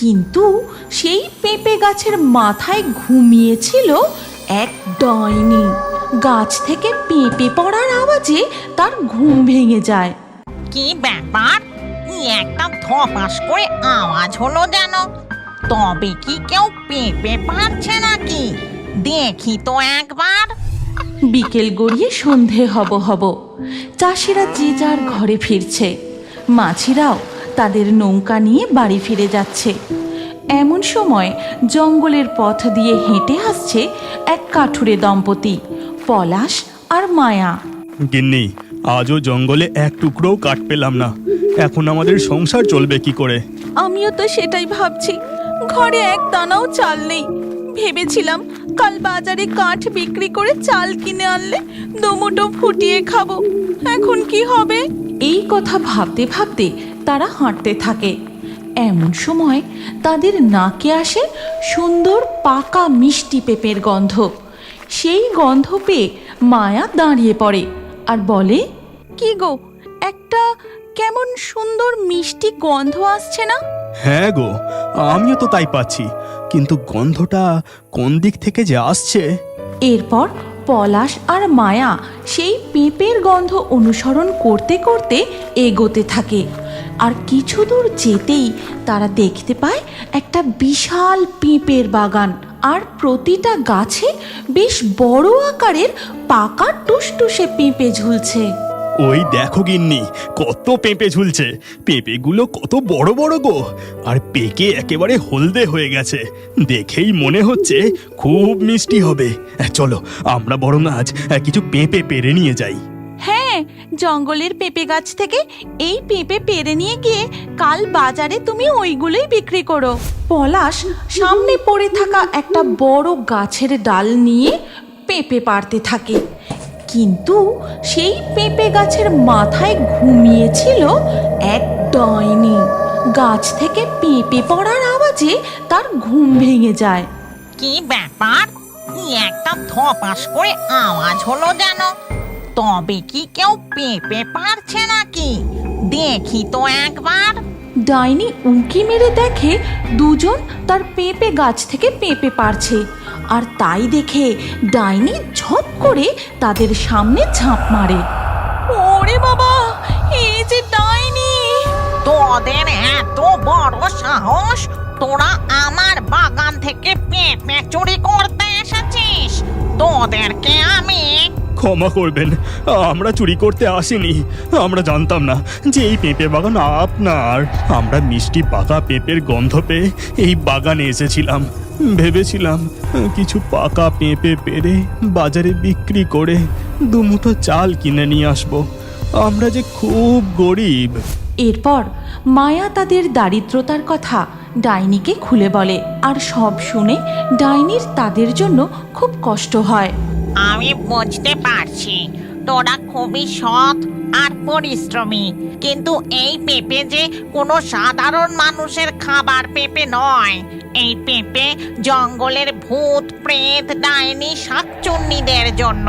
কিন্তু সেই পেঁপে গাছের মাথায় ঘুমিয়েছিল এক ডাইনি। গাছ থেকে পেঁপে পড়ার আওয়াজে তার ঘুম ভেঙে যায়। কি ব্যাপার? কি একটা ধপাস করে আওয়াজ হলো যেন। তবে কি কেউ পেঁপে পারছে নাকি? দেখি তো একবার। বিকেল গড়িয়ে সন্ধে হব চাষিরা যে যার ঘরে ফিরছে, মাছিরাও তাদের নৌকা নিয়ে বাড়ি ফিরে যাচ্ছে। এমন সময় জঙ্গলের পথ দিয়ে হেঁটে আসছে এক কাঠুরে দম্পতি, পলাশ আর মায়া। গিন্নি, আজও জঙ্গলে এক টুকরোও কাঠ পেলাম না। এখন আমাদের সংসার চলবে কি করে? আমিও তো সেটাই ভাবছি, ঘরে এক দানাও চাল নেই। ভেবেছিলাম কাল বাজারে কাঠ বিক্রি করে চাল কিনে আনলে দুমুঠো ফুটিয়ে খাবো। এখন কি হবে? এই কথা ভাবতে ভাবতে তারা হাঁটতে থাকে। এমন সময় তাদের নাকে আসে সুন্দর পাকা মিষ্টি পেঁপের গন্ধ। সেই গন্ধ পেয়ে মায়া দাঁড়িয়ে পড়ে আর বলে, কি গো, একটা কেমন সুন্দর মিষ্টি গন্ধ আসছে না? হ্যাঁ গো, আমিও তো তাই পাচ্ছি, কিন্তু গন্ধটা কোন দিক থেকে যে আসছে। এরপর পলাশ আর মায়া সেই পেঁপের গন্ধ অনুসরণ করতে করতে এগোতে থাকে। আর কিছু দূর যেতেই তারা দেখতে পায় একটা বিশাল পেঁপের বাগান, আর প্রতিটা গাছে বেশ বড় আকারের পাকা টুসটুসে পেঁপে ঝুলছে। ওই দেখো গিন্নি, কত পেঁপে ঝুলছে। পেঁপেগুলো কত বড় বড় গো, আর পেকে একেবারে হলদে হয়ে গেছে। দেখেই মনে হচ্ছে খুব মিষ্টি হবে। চলো আমরা বরং আজ কিছু পেঁপে পেড়ে নিয়ে যাই। হ্যাঁ, জঙ্গলের পেঁপে গাছ থেকে এই পেঁপে পেড়ে নিয়ে গিয়ে কাল বাজারে তুমি ওইগুলোই বিক্রি করো। পলাশ সামনে পড়ে থাকা একটা বড় গাছের ডাল নিয়ে পেঁপে পাড়তে থাকে, কিন্তু সেই পেঁপে গাছের মাথায় ঘুমিয়েছিল এক ডাইনি। গাছ থেকে পেঁপে পড়ার আওয়াজে তার ঘুম ভেঙে যায়। কি ব্যাপার? কি একটা ধপাস করে আওয়াজ হলো যেন। তবে কি কেউ পেঁপে পারছে নাকি? দেখি তো একবার। ডাইনি উঁকি মেরে দেখে দুজন তার পেঁপে গাছ থেকে পেঁপে পারছে, আর তাই দেখে ডাইনি ঝপ করে তাদের সামনে ঝাঁপ মারে। ওরে বাবা, এই যে ডাইনি! তোদের এত বড় সাহস! তোরা আমার বাগান থেকে পেঁপে চুরি করতে এসেছিস? তোদেরকে আমি... ক্ষমা করবেন, আমরা চুরি করতে আসিনি। আমরা জানতাম না যে এই পেঁপে বাগান আপনার। আমরা মিষ্টি পাকা পেঁপের গন্ধ পেয়ে এই বাগানে এসেছিলাম। ভেবেছিলাম কিছু পাকা পেঁপে পেড়ে বাজারে বিক্রি করে দুমুঠো চাল কিনে নিয়ে আসবো। আমরা যে খুব গরিব। এরপর মায়া তাদের দারিদ্রতার কথা ডাইনিকে খুলে বলে, আর সব শুনে ডাইনির তাদের জন্য খুব কষ্ট হয়। আমি বুঝতে পারছি তোরা খুবই সৎ আর পরিশ্রমী, কিন্তু এই পেঁপে যে কোনো সাধারণ মানুষের খাবার পেঁপে নয়। এই পেঁপে জঙ্গলের ভূত, প্রেত, ডাইনি, শাকচুন্নিদের জন্য।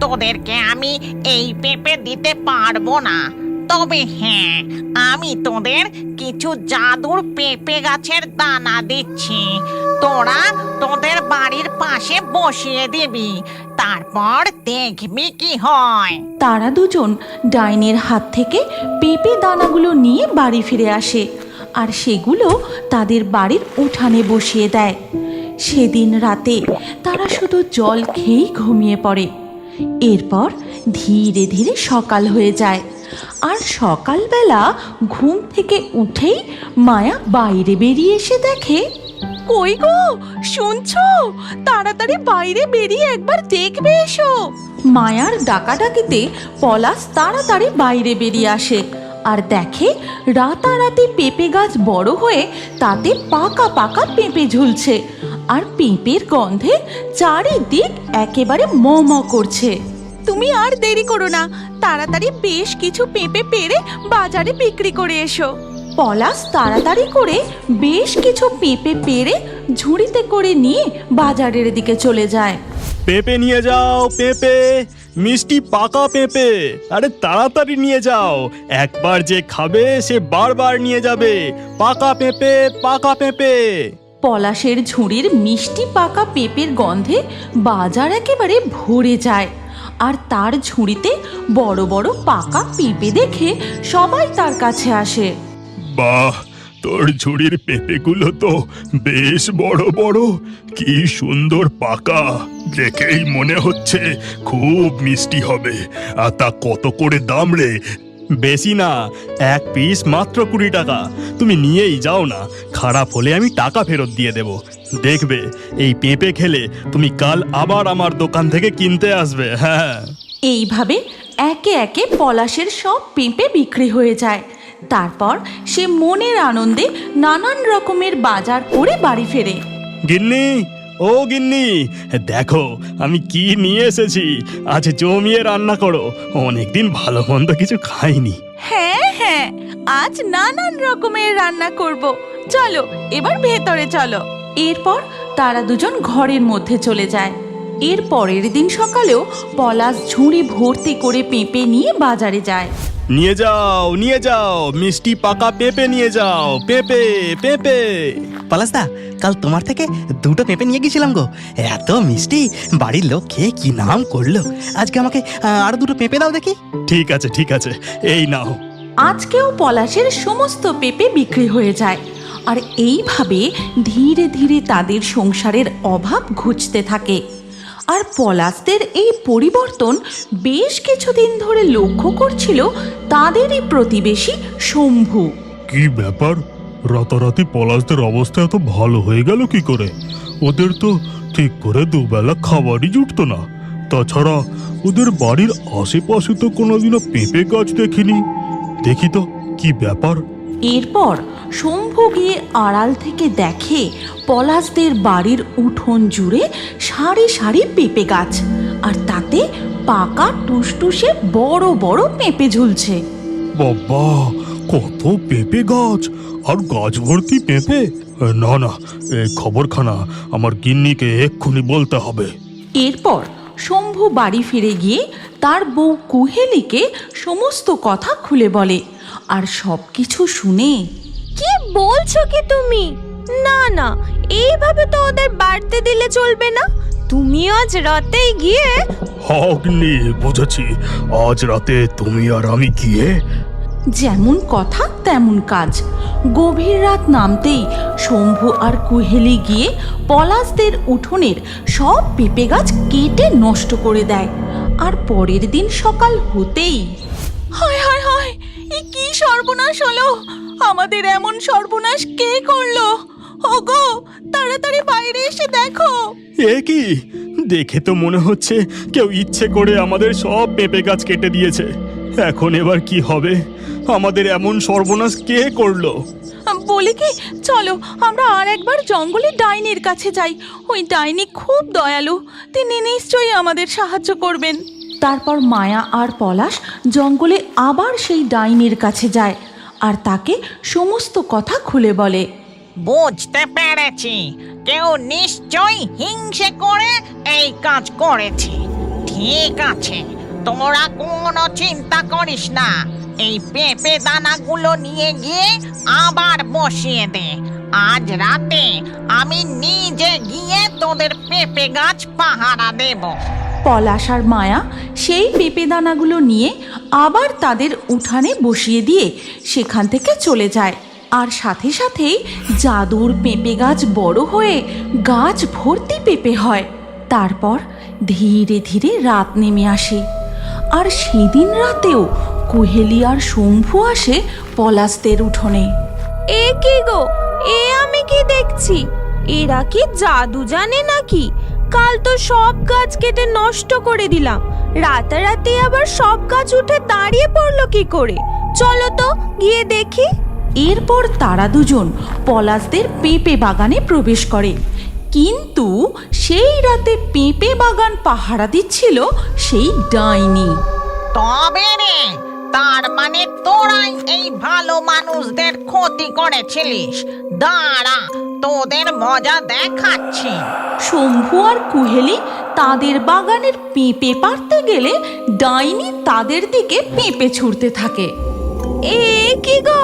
তোদেরকে আমি এই পেঁপে দিতে পারবো না। তবে হ্যাঁ, আমি তোদের কিছু জাদুর পেঁপে গাছের দানা দিচ্ছি। তোরা তোদের বাড়ির পাশে বসিয়ে দিবি, তারপর দেখবি কি হয়। তারা দুজন ডাইনির হাত থেকে পেঁপে দানাগুলো নিয়ে বাড়ি ফিরে আসে, আর সেগুলো তাদের বাড়ির উঠানে বসিয়ে দেয়। সেদিন রাতে তারা শুধু জল খেয়েই ঘুমিয়ে পড়ে। এরপর ধীরে ধীরে সকাল হয়ে যায়, আর সকালবেলা ঘুম থেকে উঠেই মায়া বাইরে বেরিয়ে এসে দেখে, কই গো, শুনছো? তাড়াতাড়ি বাইরে বেরিয়ে একবার দেখবে এসো। মায়ার ডাকাডাকিতে পলাশ তাড়াতাড়ি বাইরে বেরিয়ে আসে, আর দেখে রাতারাতি পেঁপে গাছ বড় হয়ে তাতে পাকা পাকা পেঁপে ঝুলছে, আর পেঁপের গন্ধে চারিদিক একেবারে ম ম করছে। তুমি আর দেরি করো না, তাড়াতাড়ি বেশ কিছু পেঁপে পেড়ে বাজারে বিক্রি করে এসো। পলাশ তাড়াতাড়ি করে বেশ কিছু পেঁপে পেড়ে ঝুড়িতে করে নিয়ে বাজারের দিকে চলে যায়। পেঁপে নিয়ে যাও, পেঁপে মিষ্টি পাকা পেঁপে। আরে তাড়াতাড়ি নিয়ে যাও, একবার যে খাবে সে বারবার নিয়ে যাবে। পাকা পেঁপে, পাকা পেঁপে। পলাশের ঝুড়ির মিষ্টি পাকা পেঁপের গন্ধে বাজার একেবারে ভরে যায়। আর তার ঝুড়িতে বড় বড় পাকা পেঁপে দেখে সবাই তার কাছে আসে। বাহ, তোর ঝুড়ির পেঁপেগুলো তো বেশ বড় বড়, কি সুন্দর পাকা, দেখেই মনে হচ্ছে খুব মিষ্টি হবে। আর তা কত করে দাম রে? বেশি না, এক পিস মাত্র 20 টাকা। তুমি নিয়েই যাও না, খারাপ হলে আমি টাকা ফেরত দিয়ে দেব। দেখবে এই পেঁপে খেলে তুমি কাল আবার আমার দোকান থেকে কিনতে আসবে। হ্যাঁ, এইভাবে একে একে পলাশের সব পেঁপে বিক্রি হয়ে যায়। তারপর সে মনের আনন্দে নানান রকমের বাজার করে বাড়ি ফেরে। গিন্নি, ও গিন্নি, দেখো আমি কি নিয়ে এসেছি। আজ জমিয়ে রান্না করো, অনেকদিন ভালো মন্দ কিছু খাইনি। হ্যাঁ হ্যাঁ, আজ নানান রকমের রান্না করব, চলো এবার ভেতরে চলো। এরপর তারা দুজন ঘরের মধ্যে চলে যায়। এর পরের দিন সকালেও পলাশ ঝুড়ি ভর্তি করে পেঁপে নিয়ে বাজারে যায়। নিয়ে যাও, নিয়ে যাও, মিষ্টি পাকা পেঁপে নিয়ে যাও। পেঁপে, পেঁপে। পলাশদা, কাল তোমার থেকে 2টো পেঁপে নিয়ে গেছিলাম গো, এত মিষ্টি, বাড়ির লোক খেয়ে কি নাম করলো। আজকে আমাকে আরো 2টো পেঁপে দাও দেখি। ঠিক আছে, ঠিক আছে, এই নাও। আজকেও পলাশের সমস্ত পেঁপে বিক্রি হয়ে যায়। আর এইভাবে ধীরে ধীরে তাদের সংসারের অভাব ঘুচতে থাকে। আর পলাশদের এই পরিবর্তন বেশ কিছুদিন ধরে লক্ষ্য করছিল তাদেরই প্রতিবেশী শম্ভু। কি ব্যাপার, রাতারাতি পলাশদের অবস্থা এত ভালো হয়ে গেল কি করে? ওদের তো ঠিক করে দুবেলা খাবারই জুটতো না। তাছাড়া ওদের বাড়ির আশেপাশে তো কোনোদিনও পেঁপে গাছ দেখিনি। দেখি তো কি ব্যাপার। এরপর শম্ভু গিয়ে আড়াল থেকে দেখে পলাশদের বাড়ির উঠোন জুড়ে সারি সারি পেঁপে গাছ, আর তাতে পাকা টুসটুসে বড় বড় পেঁপে ঝুলছে। বাবা, কত পেঁপে গাছ, আর গাছ ভর্তি পেঁপে। না না, এই খবরখানা আমার গিন্নিকে এক্ষুনি বলতে হবে। এরপর শম্ভু বাড়ি ফিরে গিয়ে তার বউ কুহেলিকে সমস্ত কথা খুলে বলে। আর সব কিছু শুনে, কি বলছো কি তুমি? না না, এইভাবে তো ওদের বাড়তে দিলে চলবে না। তুমি আজ রাতেই গিয়ে। হগ্নি, বুঝেছি, আজ রাতে তুমি আর আমি গিয়ে। যেমন কথা তেমন কাজ। গভীর রাত নামতেই শম্ভু আর কুহেলি গিয়ে পলাশদের উঠোনের সব পেঁপে গাছ কেটে নষ্ট করে দেয়। আর পরের দিন সকাল হতেই, হায় হায় হায়, এ কি সর্বনাশ হলো! আমাদের এমন সর্বনাশ কে করলো? ওগো, তাড়াতাড়ি বাইরে এসে দেখো। এ কি, দেখে তো মনে হচ্ছে কেউ ইচ্ছে করে আমাদের সব পেঁপে গাছ কেটে দিয়েছে। এখন এবার কি হবে? আমাদের এমন সর্বনাশ কে করলো? বলি কি, চলো আমরা আর একবার জঙ্গলে ডাইনির কাছে যাই। ওই ডাইনি খুব দয়ালু, তিনি নিশ্চয়ই আমাদের সাহায্য করবেন। তারপর মায়া আর পলাশ জঙ্গলে আবার সেই ডাইনির কাছে যায় আর তাকে সমস্ত কথা খুলে বলে। বুঝতে পেরেছি, কেউ নিশ্চয়ই হিংসে করে এই কাজ করেছে। ঠিক আছে, তোরা কোনো চিন্তা করিস না, এই পেঁপে দানাগুলো নিয়ে গিয়ে আবার বসিয়ে দে। আজ রাতে আমি নিজে গিয়ে তোদের পেঁপে গাছ পাহারা দেব। পলাশ আর মায়া সেই পেঁপে দানাগুলো নিয়ে আবার তাদের উঠানে বসিয়ে দিয়ে সেখান থেকে চলে যায়। আর সাথে সাথেই জাদুর পেঁপে গাছ বড় হয়ে গাছ ভর্তি পেঁপে হয়। তারপর ধীরে ধীরে রাত নেমে আসে। আর সেদিন রাতেও কুহেলি আর শম্ভু আসে পলাশদের উঠোনে। এ কি গো, এ আমি কি দেখছি? এরা কি জাদু জানে নাকি? কাল তো সব গাছ কেটে নষ্ট করে দিলাম, রাতারাতি আবার সব গাছ উঠে দাঁড়িয়ে পড়লো কি করে? চলো তো গিয়ে দেখি। এরপর তারা দুজন পলাশদের পেঁপে বাগানে প্রবেশ করে। কিন্তু সেই রাতে পেঁপে বাগান পাহারা দিচ্ছিল সেই ডাইনি। তবে রে, তার মানে তোরাই এই ভালো মানুষদের ক্ষতি করেছিলিস। দাঁড়া, তোদের মজা দেখাচ্ছি। শম্ভু আর কুহেলি তাদের বাগানের পেঁপে পাড়তে গেলে ডাইনি তাদের দিকে পেঁপে ছুঁড়তে থাকে। এ কি গো,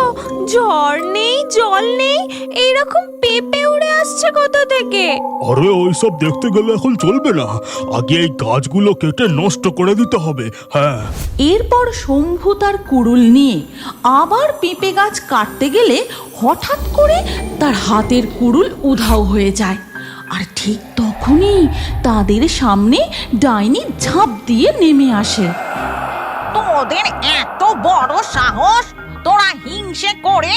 ঝড় নেই জল নেই, এরকম পেঁপে উড়ে আসছে কোথা থেকে? আরে ওইসব দেখতে গেলে এখন চলবে না, আগে এই গাছগুলো কেটে নষ্ট করে দিতে হবে। হ্যাঁ, এরপর শম্ভু তার কুড়ুল নিয়ে আবার পেঁপে গাছ কাটতে গেলে হঠাৎ করে তার হাতের কুড়ুল উধাও হয়ে যায়। আর ঠিক তখনই তাদের সামনে ডাইনি ঝাঁপ দিয়ে নেমে আসে। তোদের এত বড় সাহস, তোরা হিংসে করে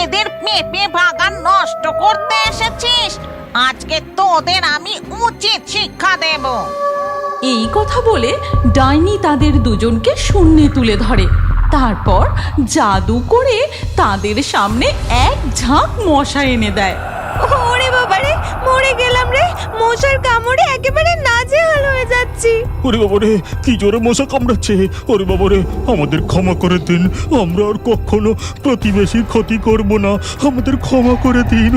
এদের পেঁপে বাগান নষ্ট করতে এসেছিস। আজকে তোদের আমি উচিত শিক্ষা দেব। এই কথা বলে ডাইনি তাদের দুজনকে শূন্যে তুলে ধরে, তারপর জাদু করে তাদের সামনে এক ঝাঁক মশা এনে দেয়। ওরে বাবা রে, মরে গেলাম রে, মশার কামড়ে একেবারে নাজেহাল হয়ে যাচ্ছি। ওরে বাবা রে, কি জোরে মশা কামড়াচ্ছে! ওরে বাবা রে, আমাদের ক্ষমা করে দিন, আমরা আর কখনো প্রতিবেশীর ক্ষতি করব না, আমাদের ক্ষমা করে দিন।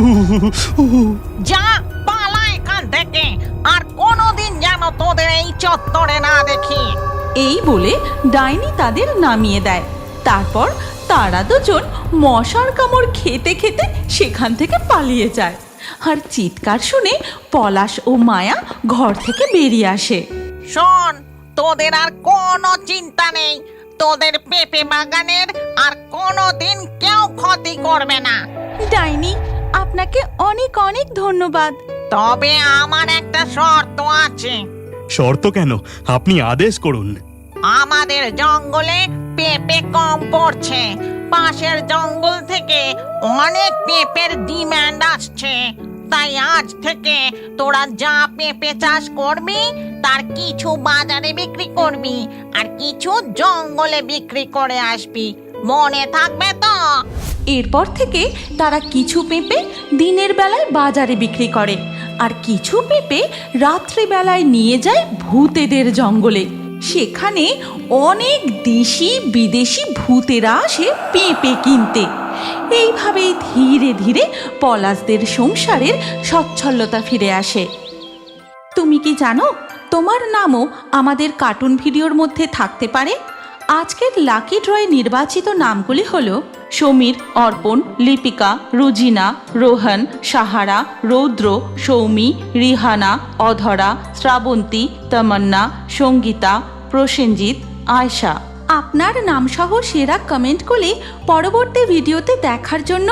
যা, পালা এখান থেকে, আর কোনোদিন যেন তোদের এই চত্বরে না দেখি। এই বলে ডাইনি তাদের নামিয়ে দেয়। তারপর তারা দুজন মশার কামড় খেতে খেতে সেখান থেকে পালিয়ে যায়। আর চিৎকার শুনে পলাশ ও মায়া ঘর থেকে বেরিয়ে আসে। শোন, তোদের আর কোনো চিন্তা নেই, তোদের পেঁপে বাগানের আর কোনোদিন কেউ ক্ষতি করবে না। ডাইনি, আপনাকে অনেক অনেক ধন্যবাদ। তবে আমার একটা শর্ত আছে। শর্ত কেন? আপনি আদেশ করুন। আমাদের জঙ্গলে পেঁপে কম পড়ছে, পাশের জঙ্গল থেকে অনেক পেঁপের ডিমান্ড আসছে। তাই আজ থেকে তোরা যা পেঁপে চাষ করবি তার কিছু বাজারে বিক্রি করবি আর কিছু জঙ্গলে বিক্রি করে আসবি, মনে থাকবে তো? এরপর থেকে তারা কিছু পেঁপে দিনের বেলায় বাজারে বিক্রি করে আর কিছু পেঁপে রাত্রিবেলায় নিয়ে যায় ভূতেদের জঙ্গলে। সেখানে অনেক দেশি বিদেশি ভূতেরা আসে পেঁপে কিনতে। এইভাবেই ধীরে ধীরে পলাশদের সংসারের সচ্ছলতা ফিরে আসে। তুমি কি জানো, তোমার নামও আমাদের কার্টুন ভিডিওর মধ্যে থাকতে পারে। আজকের লাকি ড্রয়ে নির্বাচিত নামগুলি হলো সমীর, অর্পণ, লিপিকা, রুজিনা, রোহন, সাহারা, রৌদ্র, সৌমি, রিহানা, অধরা, শ্রাবন্তী, তামান্না, সঙ্গীতা, প্রসেনজিৎ, আয়শা। আপনার নামসহ সেরা কমেন্ট করে পরবর্তী ভিডিওতে দেখার জন্য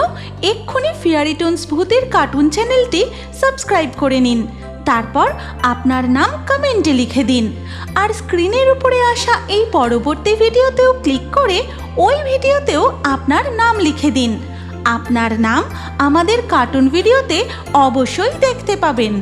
এক্ষুনি ফেয়ারি টোনস ভূতের কার্টুন চ্যানেলটি সাবস্ক্রাইব করে নিন। তারপর আপনার নাম কমেন্টে লিখে দিন। আর স্ক্রিনের উপরে আসা এই পরবর্তী ভিডিওতেও ক্লিক করে ওই ভিডিওতেও আপনার নাম লিখে দিন। আপনার নাম আমাদের কার্টুন ভিডিওতে অবশ্যই দেখতে পাবেন।